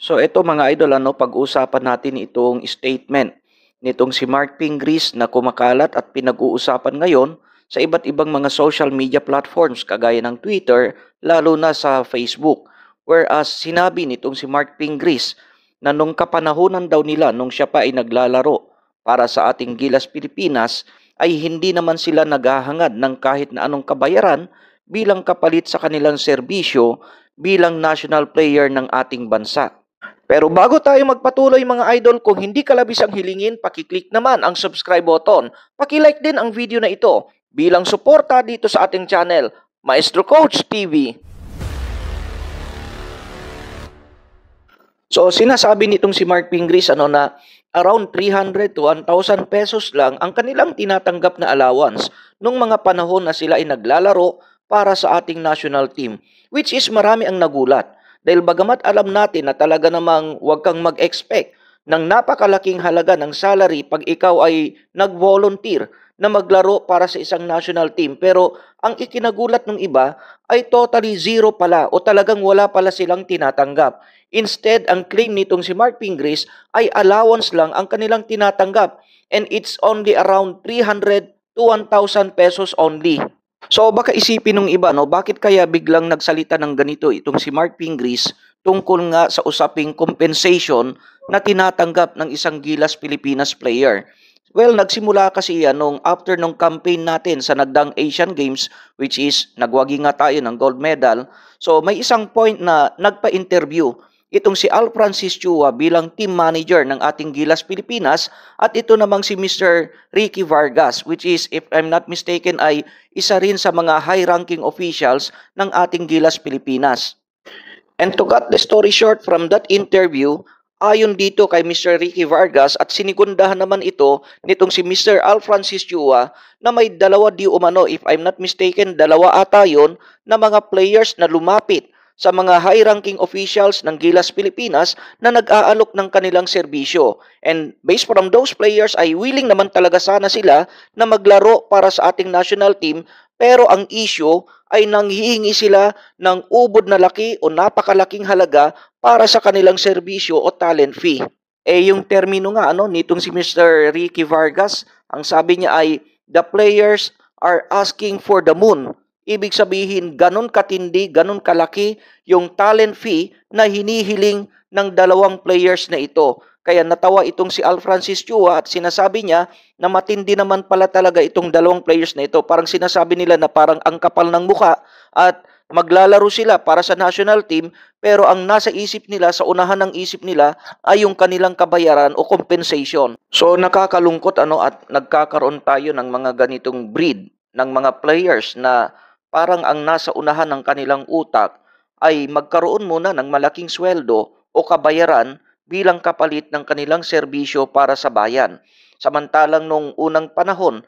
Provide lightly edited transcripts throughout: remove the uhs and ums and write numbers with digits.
So ito mga idol, pag-uusapan natin itong statement nitong si Mark Pingris na kumakalat at pinag-uusapan ngayon sa iba't ibang mga social media platforms kagaya ng Twitter, lalo na sa Facebook. Whereas sinabi nitong si Mark Pingris na nung kapanahunan daw nila nung siya pa ay naglalaro para sa ating Gilas Pilipinas ay hindi naman sila naghahangad ng kahit na anong kabayaran bilang kapalit sa kanilang serbisyo bilang national player ng ating bansa. Pero bago tayo magpatuloy mga idol, kung hindi ka labis ang hilingin, pakiclick naman ang subscribe button. Pakilike din ang video na ito bilang suporta dito sa ating channel, Maestro Coach TV. So sinasabi nitong si Mark Pingris na around 300 to 1,000 pesos lang ang kanilang tinatanggap na allowance nung mga panahon na sila ay naglalaro para sa ating national team, which is marami ang nagulat. Dahil bagamat alam natin na talaga namang huwag kang mag-expect ng napakalaking halaga ng salary pag ikaw ay nag-volunteer na maglaro para sa isang national team. Pero ang ikinagulat ng iba ay totally zero pala o talagang wala pala silang tinatanggap. Instead, ang claim nitong si Mark Pingris ay allowance lang ang kanilang tinatanggap and it's only around 300 to 1,000 pesos only. So baka isipin ng iba, bakit kaya biglang nagsalita ng ganito itong si Mark Pingris tungkol nga sa usaping compensation na tinatanggap ng isang Gilas Pilipinas player? Well, nagsimula kasi yan after nung campaign natin sa nagdaang Asian Games, which is nagwagi nga tayo ng gold medal. So may isang point na nagpa-interview itong si Al Francis Chua bilang team manager ng ating Gilas Pilipinas at ito namang si Mr. Ricky Vargas, which is, if I'm not mistaken, ay isa rin sa mga high-ranking officials ng ating Gilas Pilipinas. And to cut the story short from that interview, ayon dito kay Mr. Ricky Vargas at sinigundahan naman ito nitong si Mr. Al Francis Chua na may dalawa di umano, if I'm not mistaken, dalawa ata yun na mga players na lumapit sa mga high-ranking officials ng Gilas Pilipinas na nag-aalok ng kanilang serbisyo. And based from those players ay willing naman talaga sana sila na maglaro para sa ating national team, pero ang issue ay nanghihingi sila ng ubod na laki o napakalaking halaga para sa kanilang serbisyo o talent fee. Yung termino nga nitong si Mr. Ricky Vargas, ang sabi niya ay the players are asking for the moon. Ibig sabihin, ganun katindi, ganun kalaki yung talent fee na hinihiling ng dalawang players na ito. Kaya natawa itong si Al Francis Chua at sinasabi niya na matindi naman pala talaga itong dalawang players na ito. Parang sinasabi nila na parang ang kapal ng mukha at maglalaro sila para sa national team, pero ang nasa isip nila, sa unahan ng isip nila ay yung kanilang kabayaran o compensation. So nakakalungkot at nagkakaroon tayo ng mga ganitong breed ng mga players na parang ang nasa unahan ng kanilang utak ay magkaroon muna ng malaking sweldo o kabayaran bilang kapalit ng kanilang serbisyo para sa bayan. Samantalang nung unang panahon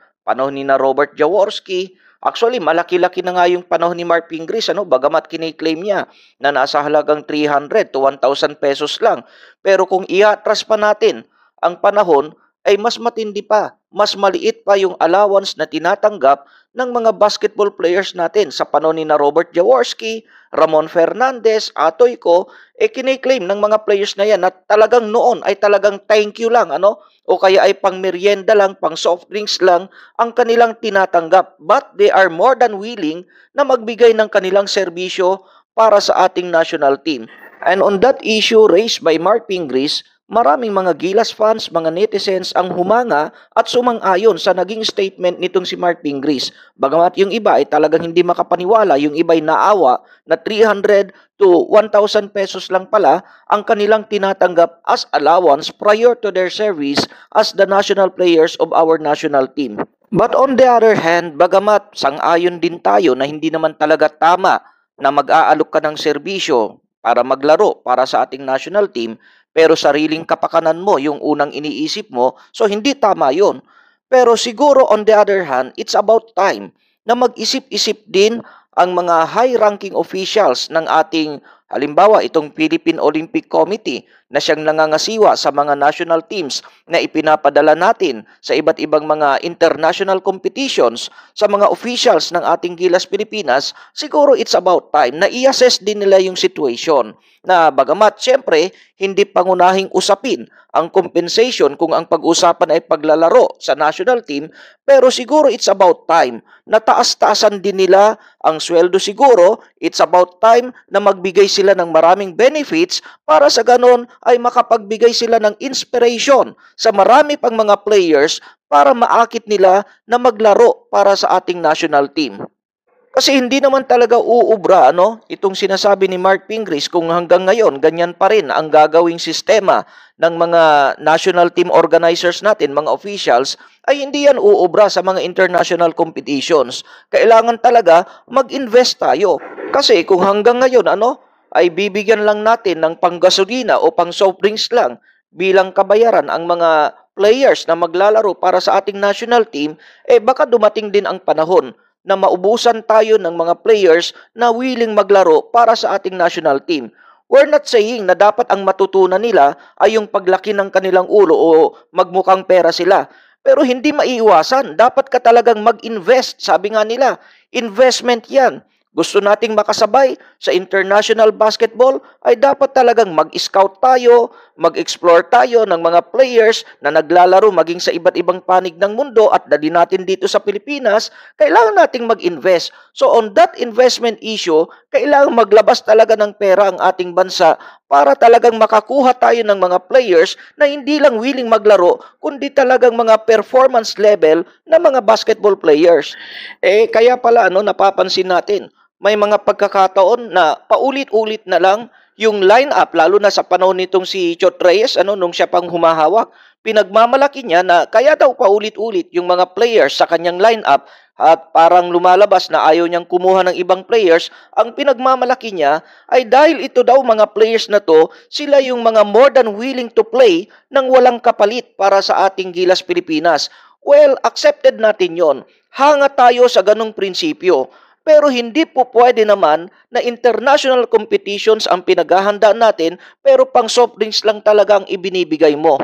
ni na Robert Jaworski, actually malaki-laki na nga yung panahon ni Mark Pingris, bagamat kiniklaim niya na nasa halagang 300 to 1,000 pesos lang. Pero kung iatras pa natin ang panahon, ay mas matindi pa, mas maliit pa yung allowance na tinatanggap ng mga basketball players natin sa panahon ni na Robert Jaworski, Ramon Fernandez, Atoy Ko, kiniklaim ng mga players na yan na talagang noon ay talagang thank you lang, o kaya ay pang merienda lang, pang soft drinks lang ang kanilang tinatanggap. But they are more than willing na magbigay ng kanilang serbisyo para sa ating national team. And on that issue raised by Mark Pingris, maraming mga Gilas fans, mga netizens ang humanga at sumang-ayon sa naging statement nitong si Mark Pingris. Bagamat yung iba ay talagang hindi makapaniwala, yung iba ay naawa na 300 to 1,000 pesos lang pala ang kanilang tinatanggap as allowance prior to their service as the national players of our national team. But on the other hand, bagamat sang-ayon din tayo na hindi naman talaga tama na mag-aalok ka ng serbisyo para maglaro para sa ating national team, pero sariling kapakanan mo yung unang iniisip mo, so hindi tama yun. Pero siguro on the other hand, it's about time na mag-isip-isip din ang mga high-ranking officials ng ating Halimbawa, itong Philippine Olympic Committee na siyang nangangasiwa sa mga national teams na ipinapadala natin sa iba't ibang mga international competitions sa mga officials ng ating Gilas Pilipinas, siguro it's about time na i-assess din nila yung situation. Na bagamat syempre hindi pangunahing usapin ang compensation kung ang pag-usapan ay paglalaro sa national team, pero siguro it's about time na taas-taasan din nila ang sweldo siguro. It's about time na magbigay sila ng maraming benefits para sa ganon ay makapagbigay sila ng inspiration sa marami pang mga players para maakit nila na maglaro para sa ating national team. Kasi hindi naman talaga uubra itong sinasabi ni Mark Pingris kung hanggang ngayon ganyan pa rin ang gagawing sistema ng mga national team organizers natin, mga officials, ay hindi yan uubra sa mga international competitions. Kailangan talaga mag-invest tayo. Kasi kung hanggang ngayon ay bibigyan lang natin ng panggasolina o pang soft drinks lang bilang kabayaran ang mga players na maglalaro para sa ating national team, baka dumating din ang panahon na maubusan tayo ng mga players na willing maglaro para sa ating national team. We're not saying na dapat ang matutunan nila ay yung paglaki ng kanilang ulo o magmukhang pera sila. Pero hindi maiiwasan. Dapat ka talagang mag-invest. Sabi nga nila, investment yan. Gusto nating makasabay sa international basketball ay dapat talagang mag-scout tayo, mag-explore tayo ng mga players na naglalaro maging sa iba't ibang panig ng mundo at dali natin dito sa Pilipinas, kailangan nating mag-invest. So on that investment issue, kailangan maglabas talaga ng pera ang ating bansa para talagang makakuha tayo ng mga players na hindi lang willing maglaro, kundi talagang mga performance level na mga basketball players. Kaya pala napapansin natin, may mga pagkakataon na paulit-ulit na lang yung line-up, lalo na sa panahon nitong si Chot Reyes, nung siya pang humahawak. Pinagmamalaki niya na kaya daw paulit-ulit yung mga players sa kanyang line-up at parang lumalabas na ayaw niyang kumuha ng ibang players. Ang pinagmamalaki niya ay dahil ito daw mga players na to, sila yung mga more than willing to play nang walang kapalit para sa ating Gilas Pilipinas. Well, accepted natin yon. Hanga tayo sa ganong prinsipyo. Pero hindi po pwede naman na international competitions ang pinaghahanda natin pero pang soft drinks lang talaga ang ibinibigay mo.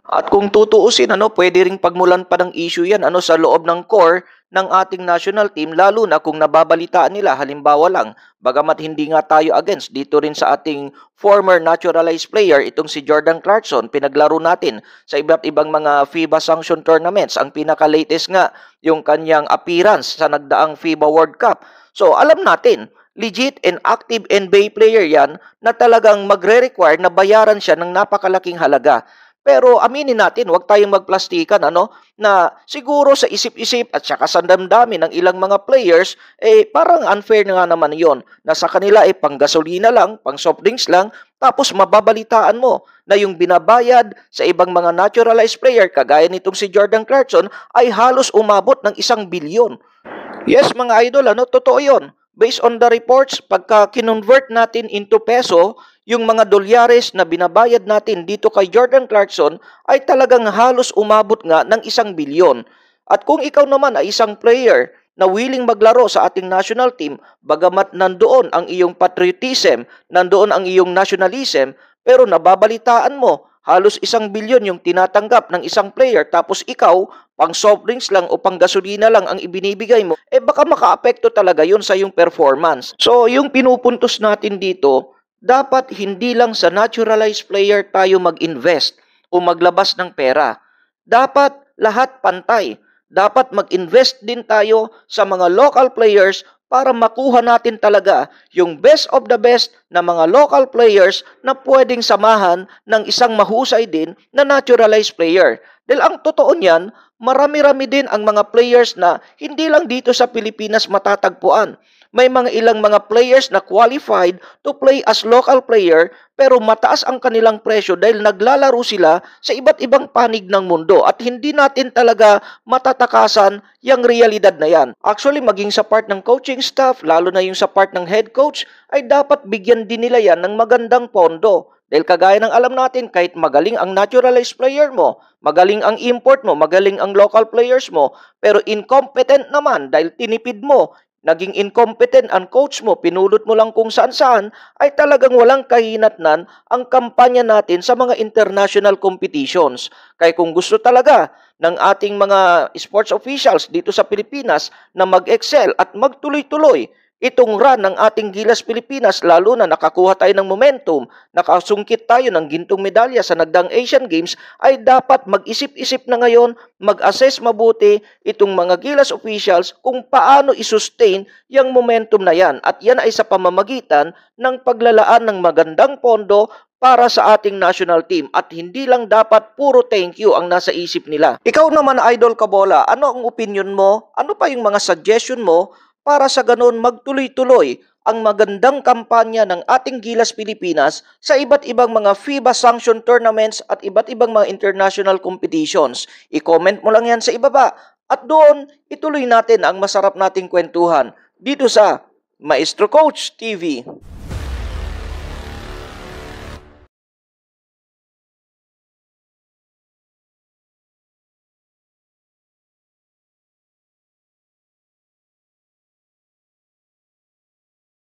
At kung tutuusin, pwede ring pagmulan pa ng issue yan sa loob ng core ng ating national team, lalo na kung nababalitaan nila, halimbawa lang, bagamat hindi nga tayo against dito rin sa ating former naturalized player, itong si Jordan Clarkson, pinaglaro natin sa iba't ibang mga FIBA sanction tournaments. Ang pinaka-latest nga, yung kanyang appearance sa nagdaang FIBA World Cup. So, alam natin, legit and active NBA player yan na talagang magre-require na bayaran siya ng napakalaking halaga. Pero aminin natin, huwag tayong magplastikan na siguro sa isip-isip at saka sa damdamin ng ilang mga players, parang unfair na nga naman yon na sa kanila pang gasolina lang, pang soft drinks lang, tapos mababalitaan mo na yung binabayad sa ibang mga naturalized player, kagaya nitong si Jordan Clarkson, ay halos umabot ng 1 bilyon. Yes, mga idol, totoo yon. Based on the reports, pagka kinonvert natin into peso, yung mga dolyares na binabayad natin dito kay Jordan Clarkson ay talagang halos umabot nga ng 1 bilyon. At kung ikaw naman ay isang player na willing maglaro sa ating national team, bagamat nandoon ang iyong patriotism, nandoon ang iyong nationalism, pero nababalitaan mo, halos 1 bilyon yung tinatanggap ng isang player, tapos ikaw, pang soft drinks lang o pang gasolina lang ang ibinibigay mo, baka makaapekto talaga yun sa iyong performance. So, yung pinupuntos natin dito, dapat hindi lang sa naturalized player tayo mag-invest o maglabas ng pera. Dapat lahat pantay. Dapat mag-invest din tayo sa mga local players para makuha natin talaga yung best of the best na mga local players na pwedeng samahan ng isang mahusay din na naturalized player. Dahil ang totoo niyan, marami-rami din ang mga players na hindi lang dito sa Pilipinas matatagpuan. May mga ilang mga players na qualified to play as local player pero mataas ang kanilang presyo dahil naglalaro sila sa iba't ibang panig ng mundo at hindi natin talaga matatakasan yung realidad na yan. Actually, maging sa part ng coaching staff, lalo na yung sa part ng head coach, ay dapat bigyan din nila yan ng magandang pondo. Dahil kagaya ng alam natin, kahit magaling ang naturalized player mo, magaling ang import mo, magaling ang local players mo, pero incompetent naman dahil tinipid mo naging incompetent ang coach mo, pinulot mo lang kung saan-saan, ay talagang walang kahinatnan ang kampanya natin sa mga international competitions. Kaya kung gusto talaga ng ating mga sports officials dito sa Pilipinas na mag-excel at magtuloy-tuloy itong run ng ating Gilas Pilipinas, lalo na nakakuha tayo ng momentum, nakasungkit tayo ng gintong medalya sa nagdaang Asian Games, ay dapat mag-isip-isip na ngayon, mag-assess mabuti itong mga Gilas officials kung paano isustain yung momentum na yan. At yan ay sa pamamagitan ng paglalaan ng magandang pondo para sa ating national team, at hindi lang dapat puro thank you ang nasa isip nila. Ikaw naman, Idol Kabola, ano ang opinion mo? Ano pa yung mga suggestion mo para sa ganun magtuloy-tuloy ang magandang kampanya ng ating Gilas Pilipinas sa iba't ibang mga FIBA sanction tournaments at iba't ibang mga international competitions? I-comment mo lang yan sa ibaba at doon ituloy natin ang masarap nating kwentuhan dito sa Maestro Coach TV.